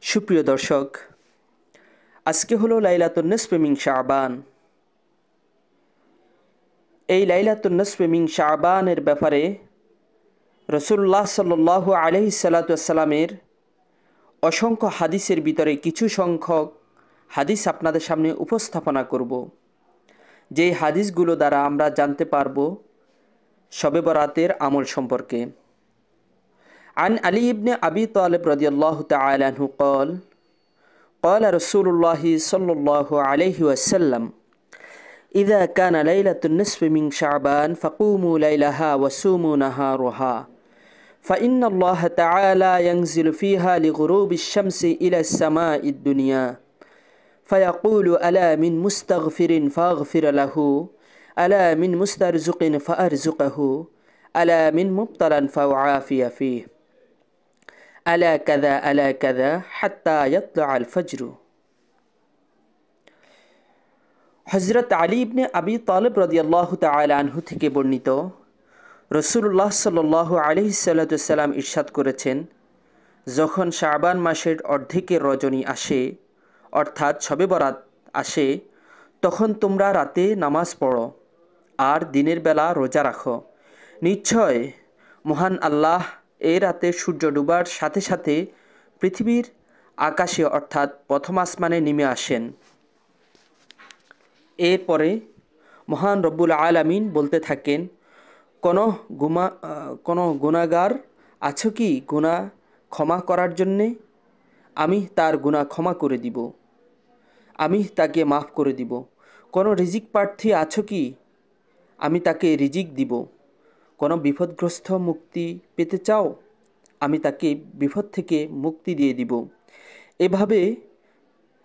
সুপ্রিয় দর্শক, আজকে হলো লাইলাতুন নিসফে মিন শাবান। এই লাইলাতুন নিসফে মিন শাবানের ব্যাপারে রাসূলুল্লাহ সাল্লাল্লাহু আলাইহি সাল্লামের অসংখ্য হাদিসের ভিতরে কিছু সংখ্যক হাদিস আপনাদের সামনে উপস্থাপনা করব, যেই হাদিসগুলো দ্বারা আমরা জানতে পারব শবে বরাতের আমল সম্পর্কে। আন আলী ইবনে আবি তালিব রাদিয়াল্লাহু তাআলা আনহু قال قال رسول الله صلى الله عليه وسلم إذا كان ليلة النصف من شعبان فقوموا ليلها وصوموا نهارها فإن الله تعالى ينزل فيها لغروب الشمس إلى السماء الدنيا فيقول ألا من مستغفر فأغفر له ألا من مسترزق فأرزقه ألا من مبتلى فأعافي فيه ألا كذا حتى يطلع الفجر। হযরত আলী ইবনে আবি তালিব রাদিয়াল্লাহু তাআলা আনহু থেকে বর্ণিত, রাসূলুল্লাহ সাল্লাল্লাহু আলাইহি সাল্লাম ইরশাদ করেছেন, যখন শাবান মাসের অর্ধেকের রজনী আসে অর্থাৎ শবে বরাত আসে, তখন তোমরা রাতে নামাজ পড়ো আর দিনের বেলা রোজা রাখো। নিশ্চয় মহান আল্লাহ এই রাতে সূর্য ডুবার সাথে সাথে পৃথিবীর আকাশে অর্থাৎ প্রথম আসমানে নেমে আসেন। এরপরে মহান রব্বুল আলামিন বলতে থাকেন, কোনো গুনাহগার আছো কি গুনাহ ক্ষমা করার জন্যে? আমি তার গুনাহ ক্ষমা করে দিব, আমি তাকে মাফ করে দিব। কোনো রিজিক প্রার্থী আছো কি? আমি তাকে রিজিক দিব। কোনো বিপদগ্রস্ত মুক্তি পেতে চাও? আমি তাকে বিপদ থেকে মুক্তি দিয়ে দিব। এভাবে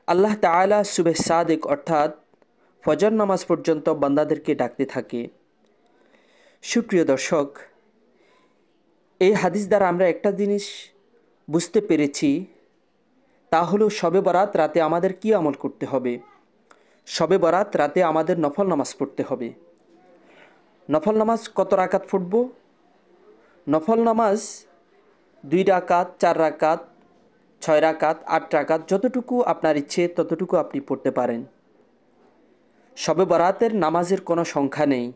আল্লাহ তাআলা সুবহে সাদেক অর্থাৎ ফজর নামাজ পর্যন্ত বান্দাদেরকে ডাকতে থাকে। সুপ্রিয় দর্শক, এই হাদিস দ্বারা আমরা একটা জিনিস বুঝতে পেরেছি, তা হলো শবে বরাত রাতে আমাদের কি আমল করতে হবে। শবে বরাত রাতে আমাদের নফল নামাজ পড়তে হবে। নফল নামাজ কত রাকাত পড়ব? নফল নামাজ 2 রাকাত, 4 রাকাত, 6 রাকাত, 8 রাকাত, যতটুকু আপনার ইচ্ছে ততটুকু আপনি পড়তে পারেন। শবে বরাতের নামাজের কোনো সংখ্যা নেই।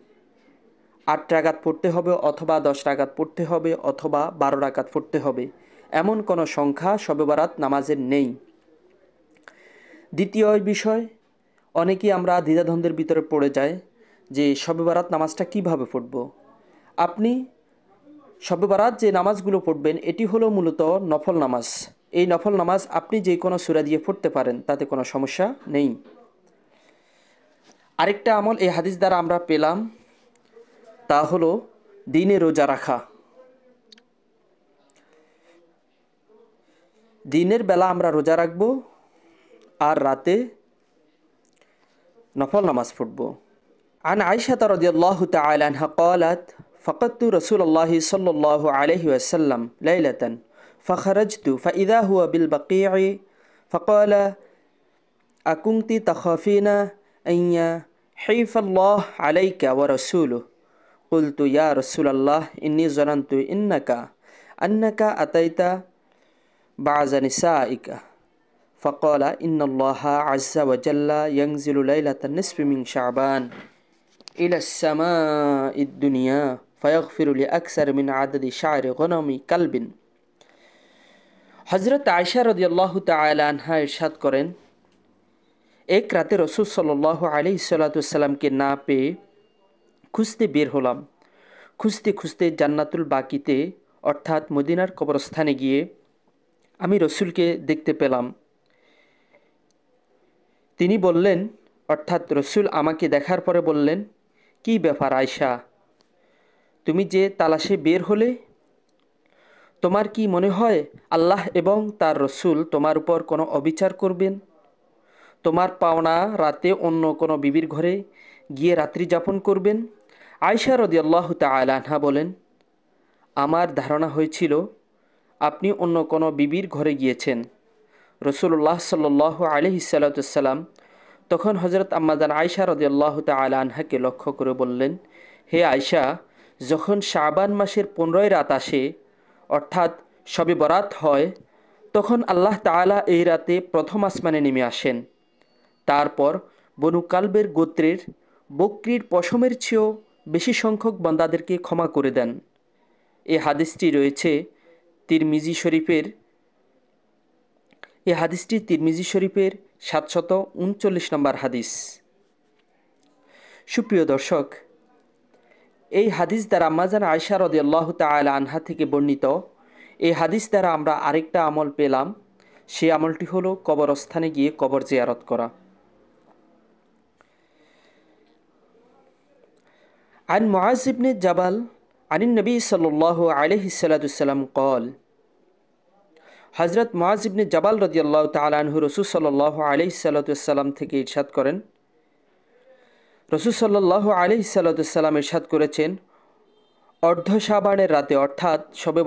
8 রাকাত পড়তে হবে অথবা 10 রাকাত পড়তে হবে অথবা 12 রাকাত পড়তে হবে, এমন কোনো সংখ্যা শবে বরাত নামাজের নেই। দ্বিতীয় বিষয়, অনেকেই আমরা দ্বিধাদ্বন্দ্বের ভিতরে পড়ে যায় যে শবে বরাত নামাজটা কিভাবে পড়ব। আপনি শবে বরাত যে নামাজগুলো পড়বেন এটি হলো মূলত নফল নামাজ। এই নফল নামাজ আপনি যে কোনো সূরা দিয়ে পড়তে পারেন, তাতে কোনো সমস্যা নেই। আরেকটা আমল এই হাদিস দ্বারা আমরা পেলাম, তা হলো দিনে রোজা রাখা। দিনের বেলা আমরা রোজা রাখবো আর রাতে নফল নামাজ পড়ব। عن عائشة رضي الله تعالى عنها قالت فقدت رسول الله صلى الله عليه وسلم ليلة فخرجت فإذا هو بالبقيع فقال أكنت تخافين أن يحيف الله عليك ورسوله؟ قلت يا رسول الله إني ظننت أنك أتيت بعض نسائك فقال إن الله عز وجل ينزل ليلة النصف من شعبان إلى السماء الدنيا فيغفر لأكثر من عدد شعر غنم كلب। হযরত আয়েশা রাদিয়াল্লাহু তাআলা আনহা ইরশাদ করেন, এক রাতে রাসূল সাল্লাল্লাহু আলাইহি সাল্লামকে না পেয়ে খুঁজতে বের হলাম। খুঁজতে খুঁজতে জান্নাতুল বাকিতে অর্থাৎ মদিনার কবরস্থানে গিয়ে আমি রাসূলকে দেখতে পেলাম। তিনি বললেন, অর্থাৎ রাসূল আমাকে দেখার পরে বললেন, কি ব্যাপার আয়েশা, তুমি যে তালাশে বের হলে? তোমার কি মনে হয় আল্লাহ এবং তার রাসূল তোমার উপর কোনো অবিচার করবেন? তোমার পাওনা রাতে অন্য কোনো বিবির ঘরে গিয়ে রাত্রি যাপন করবেন? আয়েশা রাদিয়াল্লাহু তাআলা আনহা বলেন, আমার ধারণা হয়েছিল আপনি অন্য কোনো বিবির ঘরে গিয়েছেন। রাসূলুল্লাহ সাল্লাল্লাহু আলাইহি সাল্লাম তখন হযরত আম্মাজান আয়েশা রাদিয়াল্লাহু তাআলা আনহাকে লক্ষ্য করে বললেন, হে আয়েশা, যখন শাবান মাসের 15 রাত আসে অর্থাৎ শবে বরাত হয়, তখন আল্লাহ তাআলা এই রাতে প্রথম আসমানে নেমে আসেন। তারপর বনু কালবের গোত্রের বকরির পশমের চেয়েও বেশি সংখ্যক বান্দাদেরকে ক্ষমা করে দেন। এই হাদিসটি রয়েছে তিরমিজি শরীফের এই হাদিসটি তিরমিজি শরীফের 739 নম্বর হাদিস। সুপ্রিয় দর্শক, এই হাদিস দ্বারা আম্মাজান আয়েশা রাদিয়াল্লাহু তাআলা আনহা থেকে বর্ণিত এই হাদিস দ্বারা আমরা আরেকটা আমল পেলাম। সেই আমলটি হলো কবরস্থানে গিয়ে কবর জিয়ারত করা। عن معاذ بن جبل عن النبي صلى الله عليه وسلم قال হযরত মুআজ ইবনে জাবাল রাদিয়াল্লাহু তাআলা আনহু রাসূল সাল্লাল্লাহু আলাইহি সাল্লাম থেকে ইরশাদ করেন, রাসূল সাল্লাল্লাহু আলাইহি সাল্লাম ইরশাদ করেছেন, অর্ধ শাবানের রাতে অর্থাৎ শবে